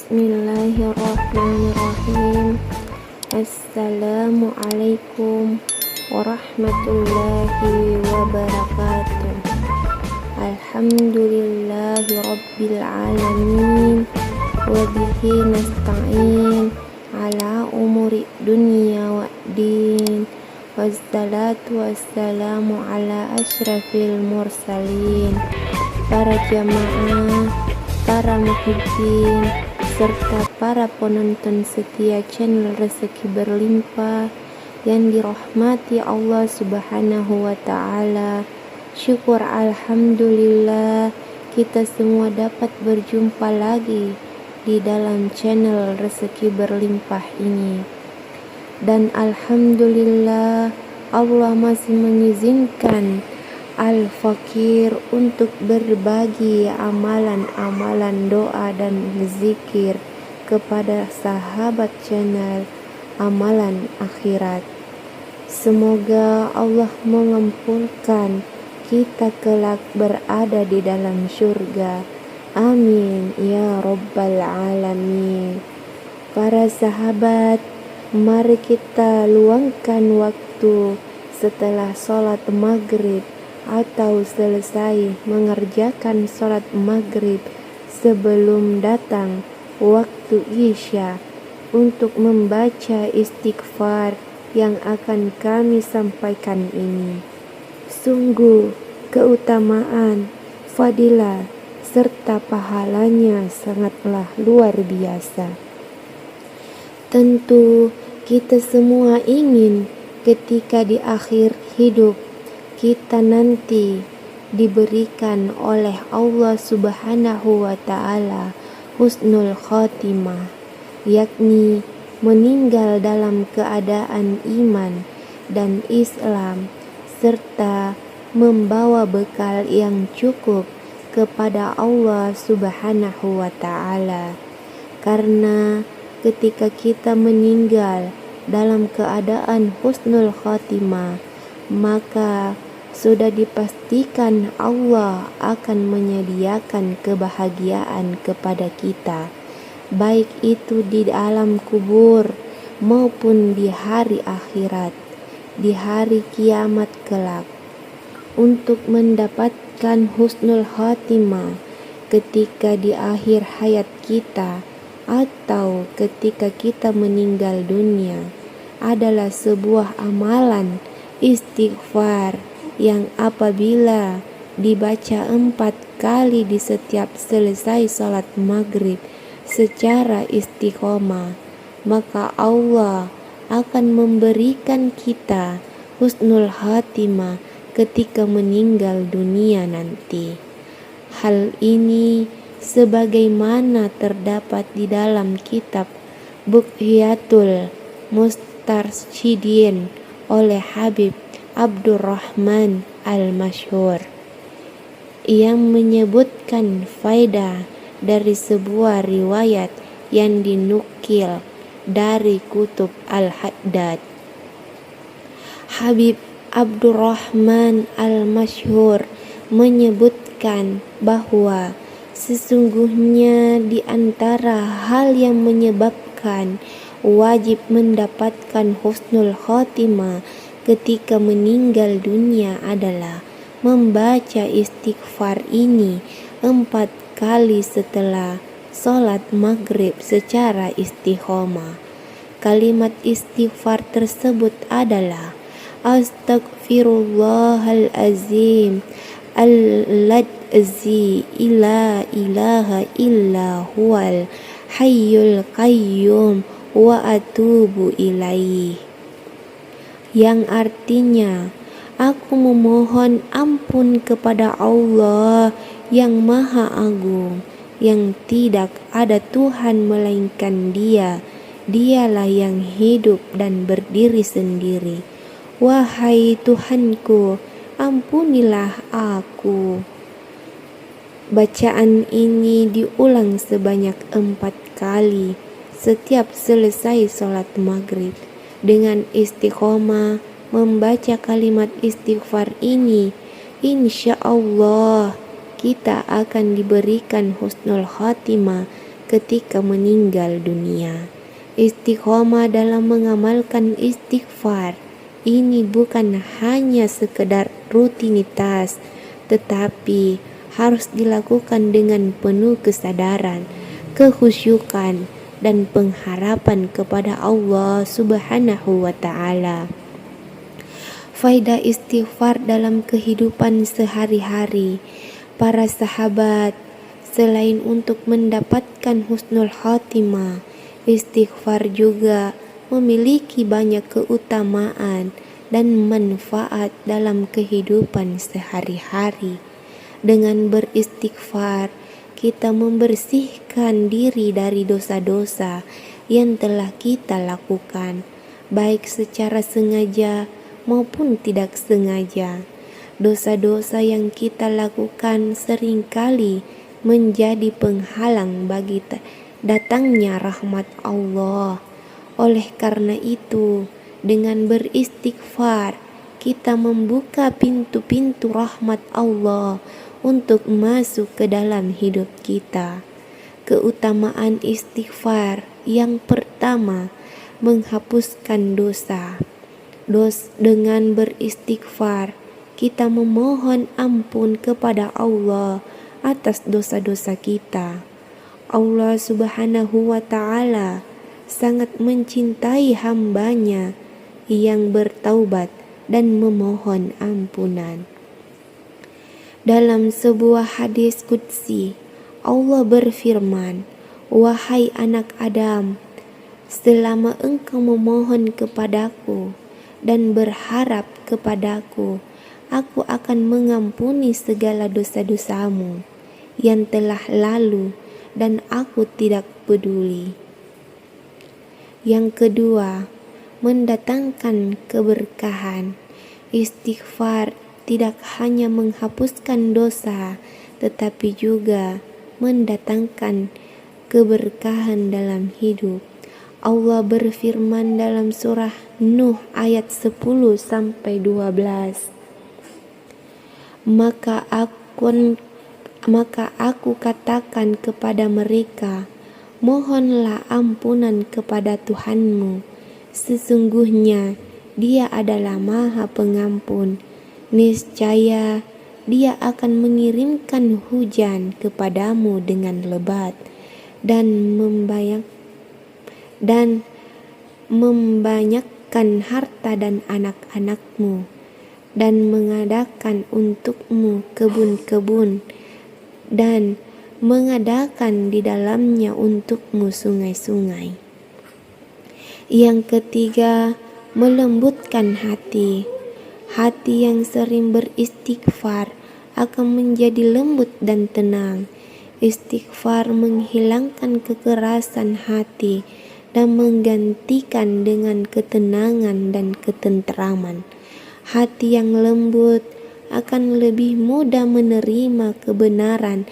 Bismillahirrahmanirrahim. Assalamualaikum warahmatullahi wabarakatuh. Alhamdulillahi rabbil alamin. Wabihi nasta'in ala umuri dunya waddin. Wassalatu wassalamu ala asyrafil mursalin. Para jamaah, para muhibbin, serta para penonton setia channel Rezeki Berlimpah yang dirahmati Allah Subhanahu wa Ta'ala. Syukur alhamdulillah kita semua dapat berjumpa lagi di dalam channel Rezeki Berlimpah ini. Dan alhamdulillah Allah masih mengizinkan Al-Fakir untuk berbagi amalan-amalan doa dan zikir kepada sahabat channel Amalan Akhirat. Semoga Allah mengampulkan kita kelak berada di dalam surga. Amin ya rabbal alamin. Para sahabat, mari kita luangkan waktu setelah sholat maghrib atau selesai mengerjakan sholat maghrib sebelum datang waktu isya untuk membaca istighfar yang akan kami sampaikan ini. Sungguh keutamaan, fadilah, serta pahalanya sangatlah luar biasa. Tentu kita semua ingin ketika di akhir hidup kita nanti diberikan oleh Allah Subhanahu wa Ta'ala husnul khotimah, yakni meninggal dalam keadaan iman dan Islam serta membawa bekal yang cukup kepada Allah Subhanahu wa Ta'ala. Karena ketika kita meninggal dalam keadaan husnul khotimah, maka sudah dipastikan Allah akan menyediakan kebahagiaan kepada kita, baik itu di alam kubur maupun di hari akhirat, di hari kiamat kelak. Untuk mendapatkan husnul khatimah ketika di akhir hayat kita atau ketika kita meninggal dunia adalah sebuah amalan istighfar yang apabila dibaca 4 kali di setiap selesai sholat maghrib secara istiqomah, maka Allah akan memberikan kita husnul khatimah ketika meninggal dunia nanti. Hal ini sebagaimana terdapat di dalam kitab Bughyatul Mustarsyidin oleh Habib Abdurrahman Al-Masyhur yang menyebutkan faedah dari sebuah riwayat yang dinukil dari kutub Al-Haddad. Habib Abdurrahman Al-Masyhur menyebutkan bahwa sesungguhnya di antara hal yang menyebabkan wajib mendapatkan husnul khotimah ketika meninggal dunia adalah membaca istighfar ini 4 kali setelah sholat maghrib secara istiqomah. Kalimat istighfar tersebut adalah Astaghfirullahalazim alladzi la ilaha illa huwal hayyul qayyum wa atubu ilaih, yang artinya aku memohon ampun kepada Allah yang Maha Agung, yang tidak ada Tuhan melainkan Dia. Dialah yang hidup dan berdiri sendiri. Wahai Tuhanku, ampunilah aku. Bacaan ini diulang sebanyak 4 kali setiap selesai sholat maghrib. Dengan istiqomah membaca kalimat istighfar ini, insya Allah kita akan diberikan husnul khatimah ketika meninggal dunia. Istiqomah dalam mengamalkan istighfar ini bukan hanya sekedar rutinitas, tetapi harus dilakukan dengan penuh kesadaran, kekhusyukan, dan pengharapan kepada Allah Subhanahu wa Ta'ala. Faedah istighfar dalam kehidupan sehari-hari. Para sahabat, selain untuk mendapatkan husnul khotimah, istighfar juga memiliki banyak keutamaan dan manfaat dalam kehidupan sehari-hari. Dengan beristighfar, kita membersihkan diri dari dosa-dosa yang telah kita lakukan, baik secara sengaja maupun tidak sengaja. Dosa-dosa yang kita lakukan seringkali menjadi penghalang bagi datangnya rahmat Allah. Oleh karena itu, dengan beristighfar, kita membuka pintu-pintu rahmat Allah untuk masuk ke dalam hidup kita. Keutamaan istighfar yang pertama, menghapuskan dosa. Dengan beristighfar, kita memohon ampun kepada Allah atas dosa-dosa kita. Allah Subhanahu wa Ta'ala sangat mencintai hambanya yang bertaubat dan memohon ampunan. Dalam sebuah hadis qudsi, Allah berfirman, "Wahai anak Adam, selama engkau memohon kepadaku dan berharap kepadaku, aku akan mengampuni segala dosa-dosamu yang telah lalu dan aku tidak peduli." Yang kedua, mendatangkan keberkahan. Istighfar tidak hanya menghapuskan dosa, tetapi juga mendatangkan keberkahan dalam hidup. Allah berfirman dalam surah Nuh ayat 10-12, Maka aku katakan kepada mereka, mohonlah ampunan kepada Tuhanmu. Sesungguhnya Dia adalah Maha Pengampun. Niscaya Dia akan mengirimkan hujan kepadamu dengan lebat dan membanyakkan harta dan anak-anakmu, dan mengadakan untukmu kebun-kebun, dan mengadakan di dalamnya untukmu sungai-sungai. Yang ketiga, melembutkan hati. Hati yang sering beristighfar akan menjadi lembut dan tenang. Istighfar menghilangkan kekerasan hati dan menggantikan dengan ketenangan dan ketenteraman. Hati yang lembut akan lebih mudah menerima kebenaran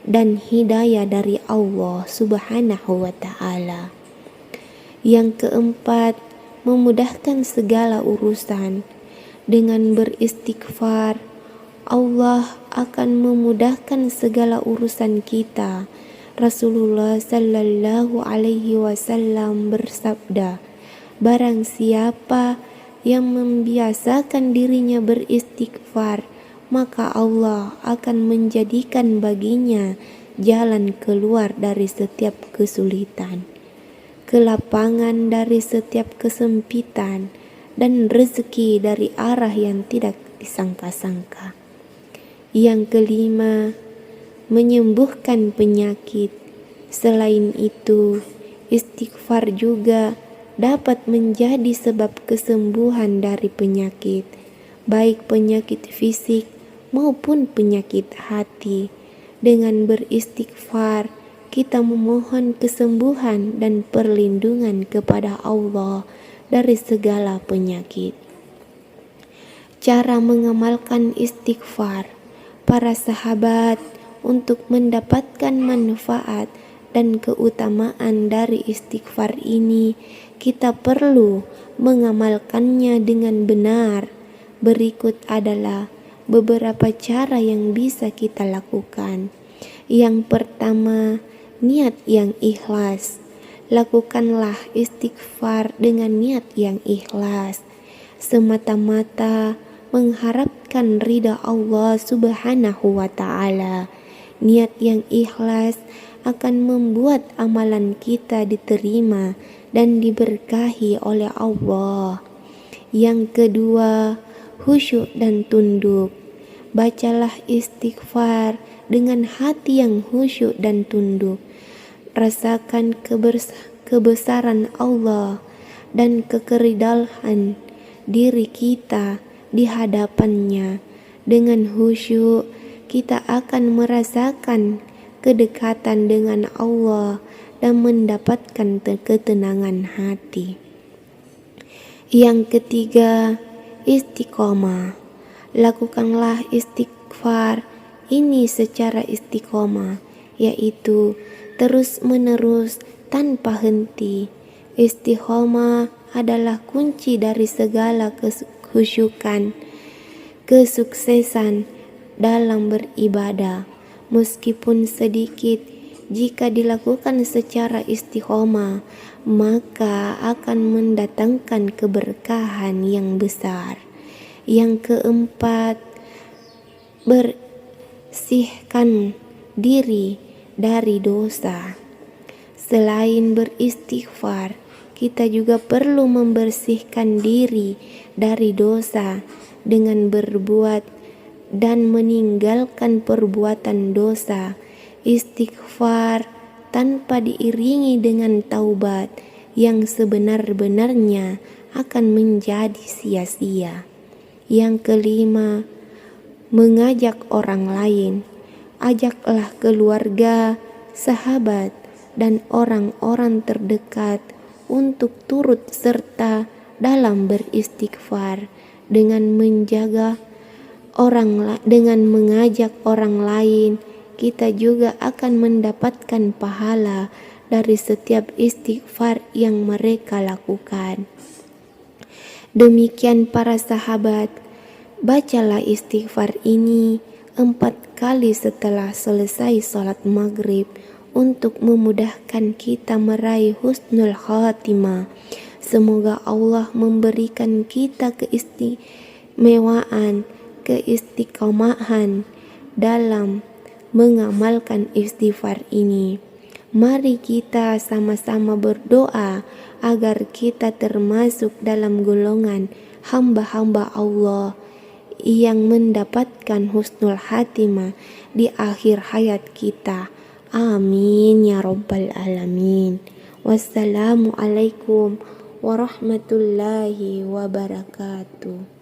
dan hidayah dari Allah Subhanahu wa Ta'ala. Yang keempat, memudahkan segala urusan. Dengan beristighfar, Allah akan memudahkan segala urusan kita. Rasulullah sallallahu alaihi wasallam bersabda, barang siapa yang membiasakan dirinya beristighfar, maka Allah akan menjadikan baginya jalan keluar dari setiap kesulitan, kelapangan dari setiap kesempitan, dan rezeki dari arah yang tidak disangka-sangka. Yang kelima, menyembuhkan penyakit. Selain itu, istighfar juga dapat menjadi sebab kesembuhan dari penyakit, baik penyakit fisik maupun penyakit hati. Dengan beristighfar, kita memohon kesembuhan dan perlindungan kepada Allah dari segala penyakit. Cara mengamalkan istighfar. Para sahabat, untuk mendapatkan manfaat dan keutamaan dari istighfar ini, kita perlu mengamalkannya dengan benar. Berikut adalah beberapa cara yang bisa kita lakukan. Yang pertama, niat yang ikhlas. Lakukanlah istighfar dengan niat yang ikhlas, semata-mata mengharapkan ridha Allah Subhanahu wa Ta'ala. Niat yang ikhlas akan membuat amalan kita diterima dan diberkahi oleh Allah. Yang kedua, khusyuk dan tunduk. Bacalah istighfar dengan hati yang khusyuk dan tunduk. Rasakan kebesaran Allah dan kekeridalan diri kita di hadapannya. Dengan khusyuk, kita akan merasakan kedekatan dengan Allah dan mendapatkan ketenangan hati. Yang ketiga, istiqomah. Lakukanlah istighfar ini secara istiqomah, yaitu terus-menerus tanpa henti. Istiqomah adalah kunci dari segala kekhusyukan, kesuksesan dalam beribadah. Meskipun sedikit, jika dilakukan secara istiqomah, maka akan mendatangkan keberkahan yang besar. Yang keempat, bersihkan diri dari dosa. Selain beristighfar, kita juga perlu membersihkan diri dari dosa dengan berbuat dan meninggalkan perbuatan dosa. Istighfar tanpa diiringi dengan taubat yang sebenar-benarnya akan menjadi sia-sia. Yang kelima, mengajak orang lain. Ajaklah keluarga, sahabat, dan orang-orang terdekat untuk turut serta dalam beristighfar. Dengan mengajak orang lain, kita juga akan mendapatkan pahala dari setiap istighfar yang mereka lakukan. Demikian para sahabat, bacalah istighfar ini 4 kali setelah selesai sholat maghrib untuk memudahkan kita meraih husnul khatimah. Semoga Allah memberikan kita keistimewaan, keistiqomahan dalam mengamalkan istighfar ini. Mari kita sama-sama berdoa agar kita termasuk dalam golongan hamba-hamba Allah yang mendapatkan husnul khatimah di akhir hayat kita. Amin ya rabbal alamin. Wassalamualaikum warahmatullahi wabarakatuh.